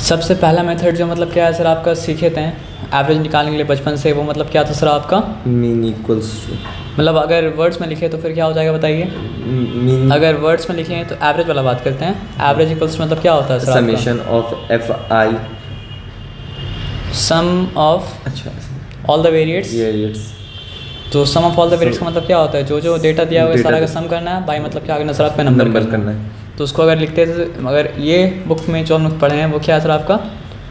सबसे पहला मेथड जो मतलब क्या है सर आपका सीखे थे एवरेज निकालने के लिए बचपन से, वो मतलब क्या था सर आपका? मीन इक्वल्स टू, मतलब अगर वर्ड्स में लिखे तो फिर क्या हो जाएगा बताइए? मीन अगर वर्ड्स में लिखे तो एवरेज वाला बात करते हैं। एवरेज इक्वल्स मतलब क्या होता है sir? Summation of F I, sum of अच्छा ऑल द वेरिएट्स। तो sum of all the variates का मतलब क्या होता है? जो डेटा दिया हुआ है सारा का सम करना है, बाई मतलब क्या करना है सर आपका? नंबर करना है। तो उसको अगर लिखते थे, अगर ये बुक में जो हम लोग पढ़े हैं वो क्या है सर आपका?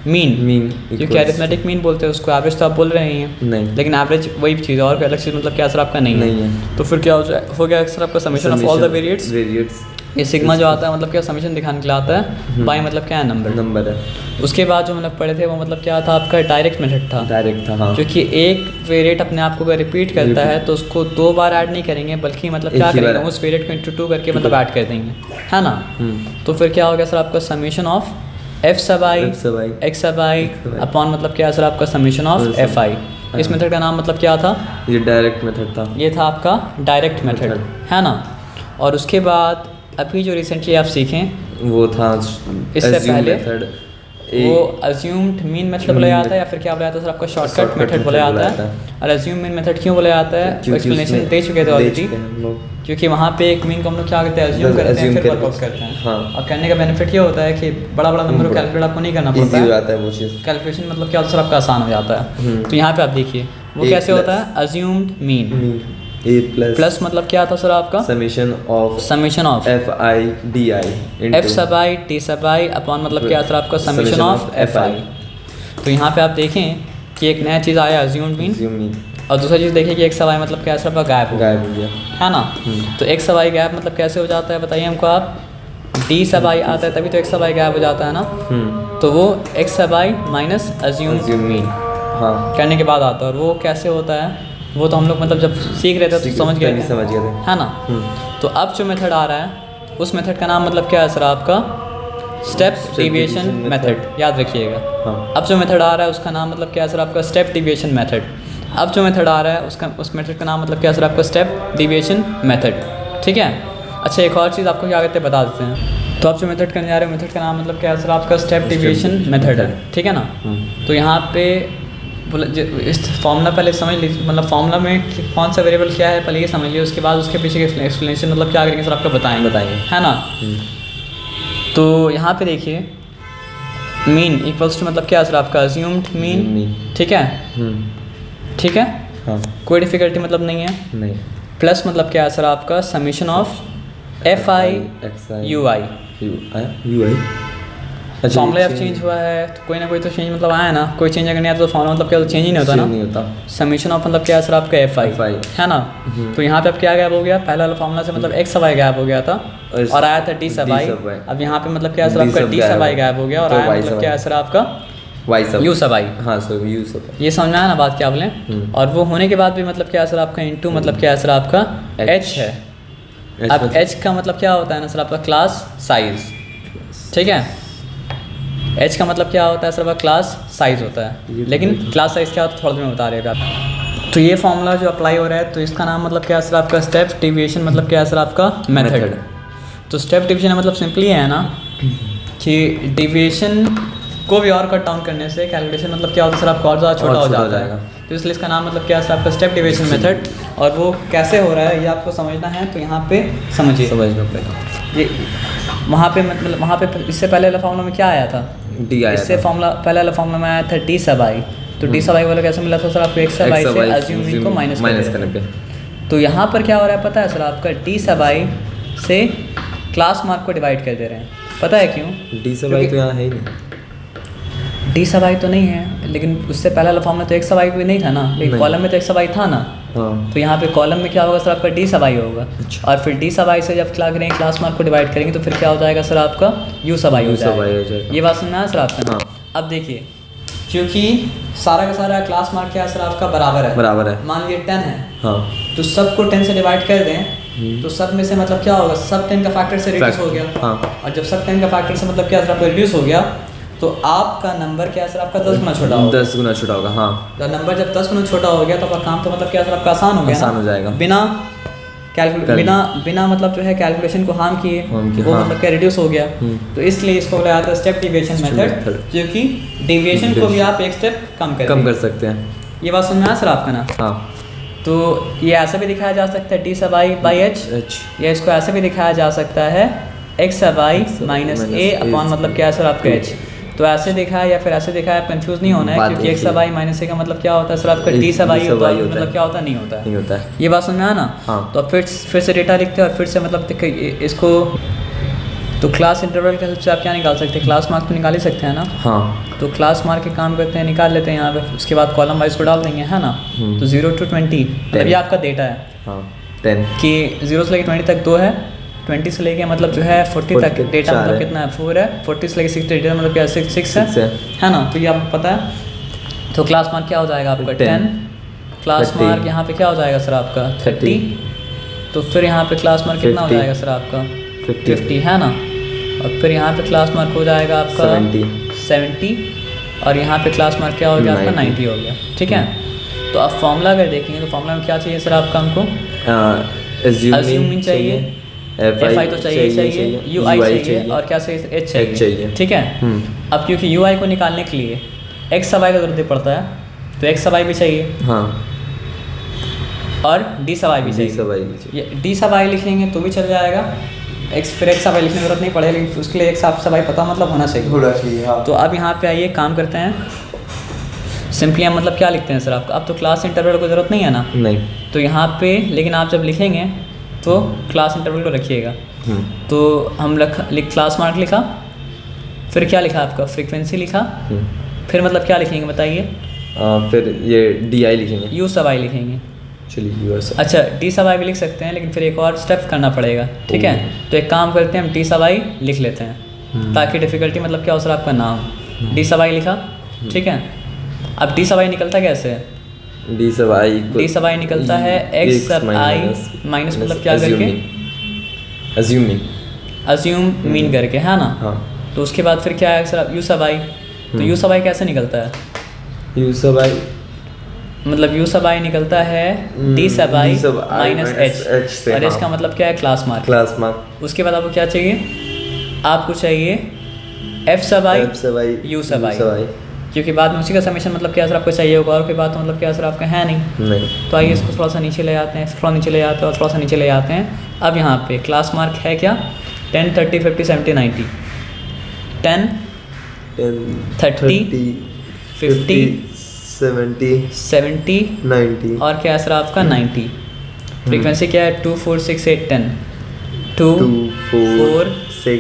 मीन। क्योंकि अरिथमेटिक मीन बोलते हैं उसको, एवरेज तो आप बोल रहे हैं नहीं, लेकिन एवरेज वही चीज़ है, और कोई अलग चीज़ मतलब क्या सर आपका नहीं है। तो फिर क्या हो गया सर आपका? Summation of all the variates. ये सिग्मा जो आता है मतलब क्या समेशन दिखाने के लिए आता है, बाई मतलब क्या है? नंबर है। उसके बाद जो मतलब पढ़े थे वो मतलब क्या था आपका? डायरेक्ट मेथड था। हाँ। क्योंकि एक वेरिएट अपने आप को अगर रिपीट करता है तो उसको 2 बार ऐड नहीं करेंगे, बल्कि मतलब क्या करेंगे, उस वेरिएट को इंटू 2 करके मतलब ऐड कर देंगे, है ना। तो फिर क्या हो गया सर आपका? समेशन ऑफ एफ सब आई एक्स सब आई अपॉन मतलब क्या है सर आपका? समेशन ऑफ एफ आई। इस मेथड का नाम मतलब क्या था? ये डायरेक्ट मेथड था। ये था आपका डायरेक्ट मेथड, है ना। और उसके बाद अभी जो रिसेंटली आप सीखें वो था इससे पहले वो अज्यूम्ड मीन मेथड बोला जाता है, या फिर क्या बोला जाता है सर आपका? शॉर्टकट मेथड बोला जाता है। और अज्यूम मीन मेथड क्यों बोला जाता है? एक्सप्लेनेशन दे चुके थे ऑलरेडी। क्योंकि वहाँ पे एक मीन को हम लोग क्या करते हैं? अज्यूम करते हैं, फिर वर्कआउट करते हैं। और करने का बेनिफिट ये होता है कि बड़ा नंबर को कैलकुलेट आपको नहीं करना पड़ता है, वो चीज़ कैलकुलेशन मतलब क्या सर आपका आसान हो जाता है। तो यहाँ पे आप देखिए वो कैसे होता है? अज्यूम्ड मीन ए प्लस मतलब क्या था सर आपका? Summation of F I D I, F सब आई टी सब आई अपॉन मतलब क्या सर आपका? समेशन ऑफ एफ आई। तो यहाँ पे आप देखें कि एक नया चीज़ आया अज्यूम्ड मीन, और दूसरा चीज़ देखिए कि एक सब आई मतलब क्या सर आपका? गायब हो गया, है ना। तो एक सब आई गायब मतलब कैसे हो जाता है बताइए हमको आप? डी सब आई आता है तभी तो एक सब आई गायब हो जाता है ना। तो वो एक्स सब आई माइनस अज्यूम्ड मीन करने के बाद आता है। और वो कैसे होता है वो तो हम लोग मतलब जब सीख रहे थे तो समझ गए थे, है ना। तो अब जो मेथड आ रहा है उस मेथड का नाम मतलब क्या है सर आपका? स्टेप डिविएशन मेथड, याद रखिएगा। अब जो मेथड आ रहा है उसका नाम मतलब क्या है सर आपका? Step deviation method. अब जो मेथड आ रहा है उस मेथड का नाम मतलब क्या है सर आपका? स्टेप डिविएशन मेथड, ठीक है। अच्छा, एक और चीज़ आपको क्या कहते हैं बता देते हैं। तो आप जो मेथड करने जा रहे हो मेथड का नाम मतलब क्या है सर आपका? स्टेप डिविएशन मेथड है, ठीक है ना। तो यहाँ पे इस फॉर्मूला पहले समझ लीजिए, मतलब फॉर्मूला में कौन सा वेरिएबल क्या है पहले ये समझ लिया, उसके बाद उसके पीछे के एक्सप्लेनेशन मतलब क्या करेंगे सर आपको बताएंगे, है ना। तो यहाँ पे देखिए मीन इक्वल्स टू मतलब क्या है सर आपका? अज्यूम्ड मीन, ठीक है। ठीक है, कोई डिफिकल्टी मतलब नहीं है। प्लस मतलब क्या है सर आपका? Summation of F I U I. Formula अब चेंज हुआ है तो कोई ना कोई तो चेंज मतलब आया ना। कोई चेंज अगर नहीं आता तो फॉर्मूला मतलब क्या तो चेंज ही नहीं होता ना। समेशन ऑफ मतलब क्या है सर आपका? एफ आई, है ना। तो यहाँ पे अब क्या गायब हो गया? पहला वाला फॉर्मूला से मतलब एक्स सब आई गायब हो गया था और आया था डी सब आई। अब यहाँ पे मतलब क्या है सर आपका? डी सब आई गायब हो गया और आया मतलब क्या है सर आपका? यू सब आई। यू सब। ये समझ में आया ना बात क्या बोले? और वो होने के बाद भी मतलब क्या है सर आपका? इंटू मतलब क्या है सर आपका? एच है। अब एच का मतलब क्या होता है ना सर आपका? क्लास साइज, ठीक है। एच का मतलब क्या होता है सर? क्लास साइज होता है, लेकिन क्लास साइज क्या होता है थोड़ा देर में बता रहे आप। तो ये फॉर्मूला जो अप्लाई हो रहा है तो इसका नाम मतलब क्या है सर आपका? स्टेप डिविएशन मतलब क्या है सर आपका? मेथड। तो स्टेप डिविएशन मतलब सिंपली है ना कि डिविएशन को भी और कट डाउन करने से कैलकुलेशन मतलब क्या होता है सर आपका? और ज़्यादा छोटा हो जाता है। तो इसलिए इसका नाम मतलब क्या है सर आपका? Step deviation method. और वो कैसे हो रहा है ये आपको समझना है, तो यहाँ पे समझना पड़ेगा। ये वहाँ पे मतलब वहाँ पे इससे पहले वाला फॉर्मूला में क्या आया था? डी आया। इससे फॉर्मूला पहले वाला फॉर्मूला में आया था डी सब आई। तो डी सब आई वाला कैसे मिला था सर आपको? एक्स सब आई से अज्यूम मीन को माइनस करने पे। तो यहाँ पर क्या हो रहा है पता है सर आपका? डी सब आई से क्लास मार्क को डिवाइड कर दे रहे हैं। पता है क्यों? डी सब आई तो यहाँ है ही नहीं। डी सब आई तो नहीं है, लेकिन उससे पहले वाला फॉर्मूला तो एक सब आई भी नहीं था ना, लेकिन कॉलम में तो एक सब आई था ना। तो यहाँ पे कॉलम में क्या होगा सर आपका? डी सब आई होगा। और फिर डी सब आई से जब क्या करेंगे? क्लास मार्क को डिवाइड करेंगे तो फिर क्या हो जाएगा सर आपका? यू सब आई हो जाएगा। ये बात समझ में आया सर आपका? अब देखिए, क्योंकि सारा का सारा क्लास मार्क क्या है सर आपका? बराबर है। मान लीजिए 10 है, तो सबको 10 से डिवाइड कर दें तो सब में से मतलब क्या होगा? सब 10 का फैक्टर से रिड्यूस हो गया। और जब सब 10 का फैक्टर से मतलब क्या सर आपका? रिड्यूस हो गया, तो आपका नंबर क्या है सर आपका? 10 गुना छोटा होगा। 10 गुना छोटा होगा, हाँ। तो नंबर जब 10 गुना छोटा हो गया तो आपका काम तो मतलब क्या सर आपका? आसान हो गया, आसान हो जाएगा। बिना बिना मतलब जो है कैलकुलेशन को हार्म किए वो हाँ। मतलब क्या रिड्यूस हो गया। तो इसलिए इसको बोला जाता है स्टेप डिविएशन मेथड, क्योंकि डिविएशन को भी आप एक स्टेप कम कर सकते हैं। ये बात समझ में आया सर आपका ना? हाँ। तो ये ऐसा भी दिखाया जा सकता है d/h, या इसको ऐसे भी दिखाया जा सकता है x/- a अपॉन मतलब क्या है सर आपका h। तो ऐसे दिखा है या फिर ऐसे दिखा है, आप कंफ्यूज नहीं होना है, क्योंकि x/- a का मतलब क्या होता है सर आपका d/y होता है, मतलब क्या होता है, नहीं होता है। ये बात समझ में आया ना? हाँ। तो फिर से डेटा लिखते हैं और फिर से मतलब इसको तो क्लास इंटरवल के हेल्प से आप क्या निकाल सकते हैं, क्लास मार्क तो निकाल ही सकते हैं ना। हाँ। तो क्लास मार्क के काम करते हैं, निकाल लेते हैं यहाँ पे, उसके बाद कॉलम वाइज को डाल देंगे, है ना। तो 0 to 20 मतलब ये आपका डेटा है। हाँ 10 कि 0 से लेकर 20 तक 2 है, 20 से लेके मतलब जो है 40 तक डेटा मतलब कितना है 4 है, 40 से लेकर 60 डेटा मतलब क्या 6 है ना। तो ये आपको पता है। तो क्लास मार्क क्या हो जाएगा आपका 10, क्लास मार्क यहाँ पे क्या हो जाएगा सर आपका 30, तो फिर यहाँ पे क्लास मार्क कितना हो जाएगा सर आपका 50 है ना। और फिर यहाँ पे क्लास मार्क हो जाएगा आपका 70 और यहाँ पे क्लास मार्क क्या हो गया आपका 90 हो गया, ठीक है। तो आप फॉर्मूला अगर देखेंगे तो फॉर्मूला में क्या चाहिए सर आपका, हमको अज्यूमिंग चाहिए, fi तो चाहिए, ui चाहिए और क्या चाहिए h चाहिए, ठीक है। अब क्योंकि ui को निकालने के लिए x/y का जरूरत पड़ता है, तो x/y भी चाहिए, हाँ, और d/y भी चाहिए। d/y लिखेंगे तो भी चल जाएगा, फिर x/y लिखने की जरूरत नहीं पड़ेगी, लेकिन उसके लिए x/y पता मतलब होना चाहिए। हाँ। तो अब यहाँ पे आइए काम करते हैं। सिंपली हम मतलब क्या लिखते हैं सर आपका, अब तो क्लास इंटरवल को ज़रूरत नहीं है ना। नहीं। तो यहाँ पे लेकिन आप जब लिखेंगे तो क्लास इंटरवल को रखिएगा। तो हम क्लास मार्क लिखा, फिर क्या लिखा आपका फ्रीक्वेंसी लिखा, फिर मतलब क्या लिखेंगे बताइए। फिर ये di लिखेंगे, u/y लिखेंगे। चलिए अच्छा d/y भी लिख सकते हैं, लेकिन फिर एक और स्टेप करना पड़ेगा, ठीक है। तो एक काम करते हैं, हम d/y लिख लेते हैं ताकि डिफ़िकल्टी मतलब क्या हो सर आपका ना हो। d/y लिखा, ठीक है। अब d/y निकलता कैसे है, d/y निकलता है x/i माइनस मतलब क्या करके अज्यूम मीन करके, है ना। हाँ। तो उसके बाद फिर क्या है सर u/y, तो u/y कैसे निकलता है, u/y मतलब u/y निकलता है d/y माइनस h, और इसका मतलब क्या है क्लास मार्क। उसके बाद आपको क्या चाहिए, आपको चाहिए f/y u/y, क्योंकि बाद में उसी का समेशन मतलब क्या सर आपको चाहिए होगा, और कोई बात मतलब क्या सर आपका है नहीं। तो आइए इसको थोड़ा सा नीचे ले आते हैं, थोड़ा नीचे ले आते हैं और थोड़ा सा नीचे ले आते हैं। अब यहाँ पे क्लास मार्क है क्या 10, 30, 50, 70, 90, 10, 30, 50, 70, 90 और क्या सर आपका 90। फ्रीक्वेंसी क्या है 2, 4, 6, 8, 10, 2, 4, 6,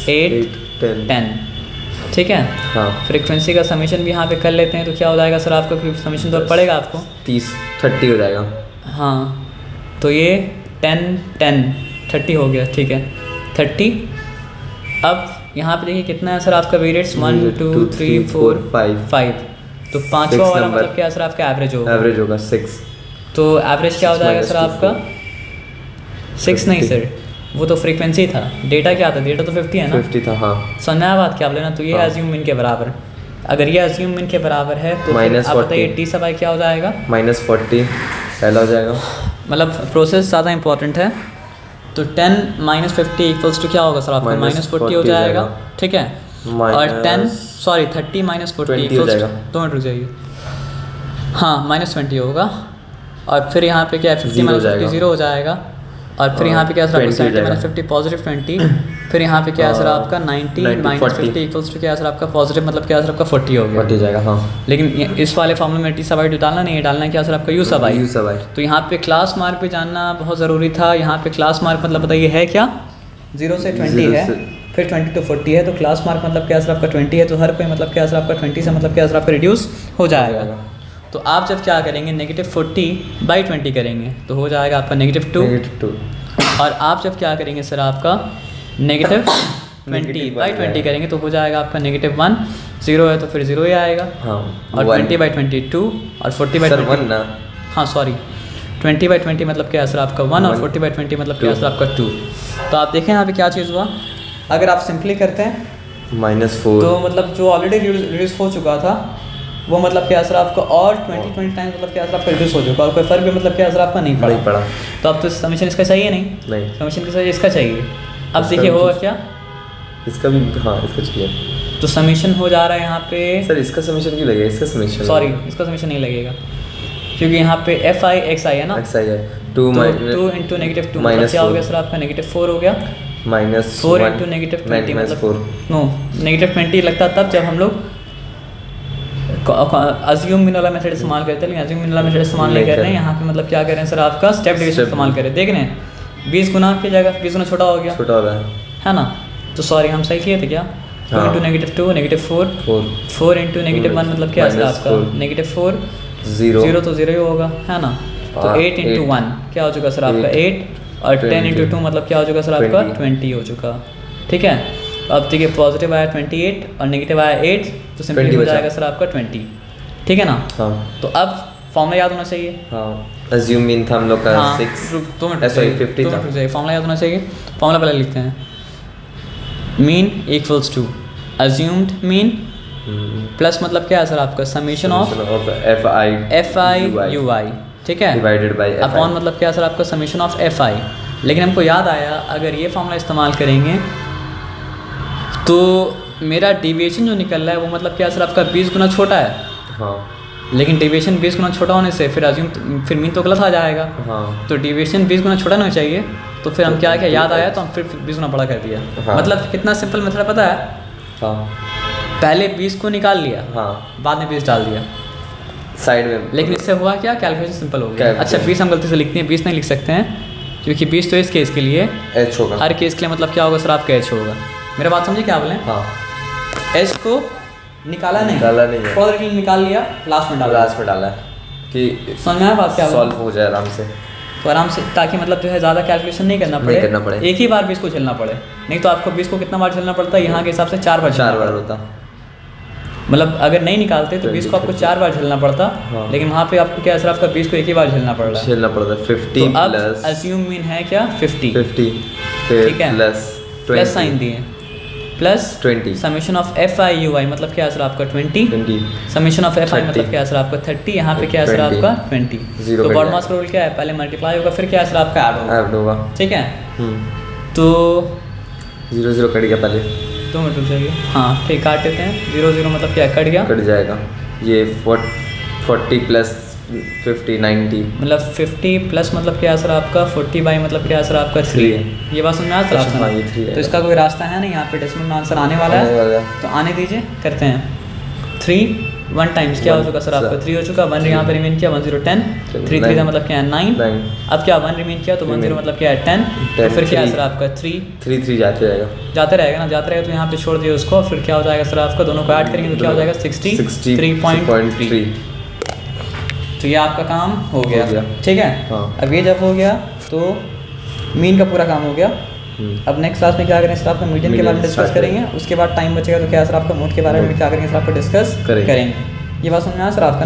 8, 10, ठीक है। हाँ। फ्रीक्वेंसी का समीशन भी यहाँ पे कर लेते हैं, तो क्या हो जाएगा सर आपका, क्योंकि समीशन तो पड़ेगा आपको 30 हो जाएगा। हाँ, तो ये 10, 10, 30 हो गया, ठीक है 30। अब यहाँ पे देखिए कितना है सर आपका वेरिएट्स 1, 2, 3, 4, 5, तो पाँचवा वाला मतलब क्या सर आपका एवरेज होगा 6। तो एवरेज क्या हो जाएगा सर आपका 6 नहीं सर, वो तो फ्रीक्वेंसी था, डेटा क्या था, डेटा तो 50 है ना, 50 था। हाँ, समझा बात क्या लेना। तो ये अज्यूम मीन के बराबर, अगर ये अज्यूम मीन के बराबर है तो आप बताइए d/y क्या हो जाएगा -40 पहला हो जाएगा, मतलब प्रोसेस ज़्यादा इंपॉर्टेंट है। तो 10 - 50 इक्वल्स टू क्या होगा सर आपका -40 हो जाएगा, ठीक है। और 30 - 40 इक्वल्स 2 मिनट रुक जाइए, हाँ -20 होगा। और फिर यहाँ पे क्या है 50 - 50 0 हो जाएगा, और फिर यहाँ पे क्या सर आपका 70 - 50 पॉजिटिव 20, फिर यहाँ पे क्या है सर आपका 90 - 50 इक्वल्स टू क्या है सर आपका पॉजिटिव मतलब क्या है सर आपका 40 हो गया, 40 जाएगा। हाँ, लेकिन इस वाले फॉर्मूले में d/y डालना नहीं है, डालना है क्या सर आपका u/y। तो यहाँ पे क्लास मार्क भी जानना बहुत ज़रूरी था। यहाँ पे क्लास मार्क मतलब बताइए है क्या 0 से 20 है, फिर 20 to 40 है, तो क्लास मार्क मतलब क्या सर आपका 20 है, तो हर कोई मतलब क्या सर आपका 20 से मतलब क्या सर आपका रिड्यूस हो जाएगा। तो आप जब क्या करेंगे -40/20 करेंगे तो हो जाएगा आपका -2, और आप जब क्या करेंगे सर आपका -20/20 करेंगे तो हो जाएगा आपका -1, 0 है तो फिर 0 ही आएगा। हाँ, और 20/20 2, और 40/20 हाँ सॉरी 20/20 मतलब क्या है सर आपका 1, और 40/20 मतलब क्या है सर आपका 2। तो आप देखें यहाँ पे क्या चीज़ हुआ, अगर आप सिंपली करते हैं -4, तो मतलब जो ऑलरेडी रिड्यूस हो चुका था वो मतलब क्या सर आपका और 20 टाइम्स मतलब क्या सर आपका रिड्यूस हो चुका और कोई फर्क भी मतलब क्या सर आपका नहीं पड़ा। तो अब तो समीशन इसका चाहिए नहीं, समीशन किसका इसका चाहिए। अब देखिए होगा क्या, इसका भी हाँ इसका चाहिए। तो समीशन हो जा रहा है यहाँ पे सर, इसका समीशन क्यों लगेगा, इसका समीशन सॉरी इसका समीशन नहीं लगेगा क्योंकि यहाँ पे एफ आई एक्स आई है ना, एक्स आई है 2 इंटू नेगेटिव 2 मतलब क्या हो गया सर आपका -4 हो गया, -4 इंटू -20 मतलब नो -20 लगता तब जब हम लोग अज्यूम मीन वाला मेथड इस्तेमाल करते हैं, लेकिन अज्यूम मीन वाला मेथड इस्तेमाल नहीं कर रहे हैं यहाँ पे। मतलब क्या कर रहे हैं सर आपका स्टेप डिवीजन इस्तेमाल कर रहे हैं। देख रहे हैं 20 गुना की जगह 20 गुना छोटा हो गया, छोटा हो रहा है ना। तो सॉरी हम सही किए थे क्या, 2 इंटू -2 -4 4 इंटू -1 मतलब क्या सर आपका -4 0 तो 0 ही होगा, है ना। तो 8 इंटू 1 क्या हो चुका सर आपका 8 और 10 इंटू 2 मतलब क्या हो चुका सर आपका 20 हो चुका, ठीक है। अब देखिए पॉजिटिव आया 28 और नेगेटिव आया 8 तो सिंपली हो जाएगा सर आपका 20, ठीक है ना। हाँ। तो अब फॉर्मूला याद होना चाहिए। हाँ, अज्यूम मीन था हम लोग का 6 2 मिनट सॉरी 50 था, फॉर्मूला याद होना चाहिए। फॉर्मूला पहले लिखते हैं, mean equals to assumed mean plus मतलब क्या है सर आपका summation of F I U I, ठीक है, डिवाइडेड बाय अपॉन मतलब क्या है सर आपका समीशन ऑफ एफ आई। लेकिन हमको याद आया अगर ये फॉर्मूला इस्तेमाल करेंगे तो मेरा डेविएशन जो निकल रहा है वो मतलब क्या सर आपका 20 गुना छोटा है। हाँ। लेकिन डेविएशन 20 गुना छोटा होने से फिर अज्यूम फिर मीन तो गलत आ जाएगा। हाँ। तो डेविएशन 20 गुना छोटा नहीं चाहिए, तो फिर हम क्या याद आया तो हम फिर 20 गुना बड़ा कर दिया। हाँ। मतलब कितना सिंपल मेथड पता है। हाँ। पहले 20 को निकाल लिया, हाँ, बाद में 20 डाल दिया साइड में। लेकिन इससे हुआ क्या, कैलकुलेशन सिंपल हो गया। अच्छा 20 हम गलती से लिखते हैं, 20 नहीं लिख सकते हैं क्योंकि 20 तो इस केस के लिए एच होगा, हर केस के लिए मतलब क्या होगा सर आपका एच होगा। मेरा बात समझे क्या बोले। हाँ। एच को निकाला नहीं है, थोड़ा निकाल लिया, लास्ट में डाला है कि समझ में आया बात क्या सॉल्व हो जाए आराम से, तो आराम से, ताकि मतलब जो है ज़्यादा कैलकुलेशन नहीं करना पड़े, एक ही बार 20 को झेलना पड़े। नहीं तो आपको 20 को कितना बार झेलना पड़ता है, यहाँ के हिसाब से 4 बार होता। मतलब अगर नहीं निकालते तो 20 को आपको 4 बार झेलना पड़ता। हाँ। लेकिन वहाँ पे आपको क्या है सर आपका 20 को एक ही बार झेलना पड़ रहा है 50 तो अब अज्यूम मीन है क्या 50 ठीक है, प्लस साइन दिए plus 20 summation of F I U I मतलब क्या है सर आपका 20 समीशन ऑफ एफ आई मतलब क्या है सर आपका 30 यहाँ पे क्या है सर आपका 20। तो बॉडमास रूल क्या है, पहले मल्टीप्लाई होगा फिर क्या है सर आपका ऐड होगा, ठीक है। तो 0 कट गया पहले, 2 मिनट रुक जाइए, हाँ ठीक काट देते हैं। 0 मतलब क्या कट गया, कट जाएगा ये 40 प्लस 50 90 मतलब 50 प्लस मतलब क्या है सर आपका 40 बाई मतलब क्या है सर आपका 3 है। ये बात समझ में आ रहा है। तो इसका कोई रास्ता है नहीं, यहाँ पे डेसिमल में आंसर आने वाला है तो आने दीजिए, करते हैं 3 1 टाइम्स क्या हो चुका सर आपका 3 हो चुका, 1 यहाँ पे रिमेन किया 1 0 10 3 3 का मतलब क्या है 9। अब क्या 1 रिमेन किया तो 1 0 मतलब क्या है 10 तो फिर क्या है सर आपका 3 3 जाते रहेगा ना, जाते रहेगा तो यहाँ पे छोड़ दिए उसको, फिर क्या हो जाएगा सर आपका दोनों को ऐड करेंगे तो क्या हो जाएगा 63.3। तो ये आपका काम हो गया, ठीक है। हाँ। अब ये जब हो गया तो मीन का पूरा काम हो गया। अब नेक्स्ट क्लास में क्या करेंगे सर आपका मीडियन के बारे में डिस्कस करेंगे, उसके बाद टाइम बचेगा तो क्या सर आपका मोड के बारे में क्या करेंगे सर आपको डिस्कस करेंगे। ये बात समझ में आया सर आपका ना।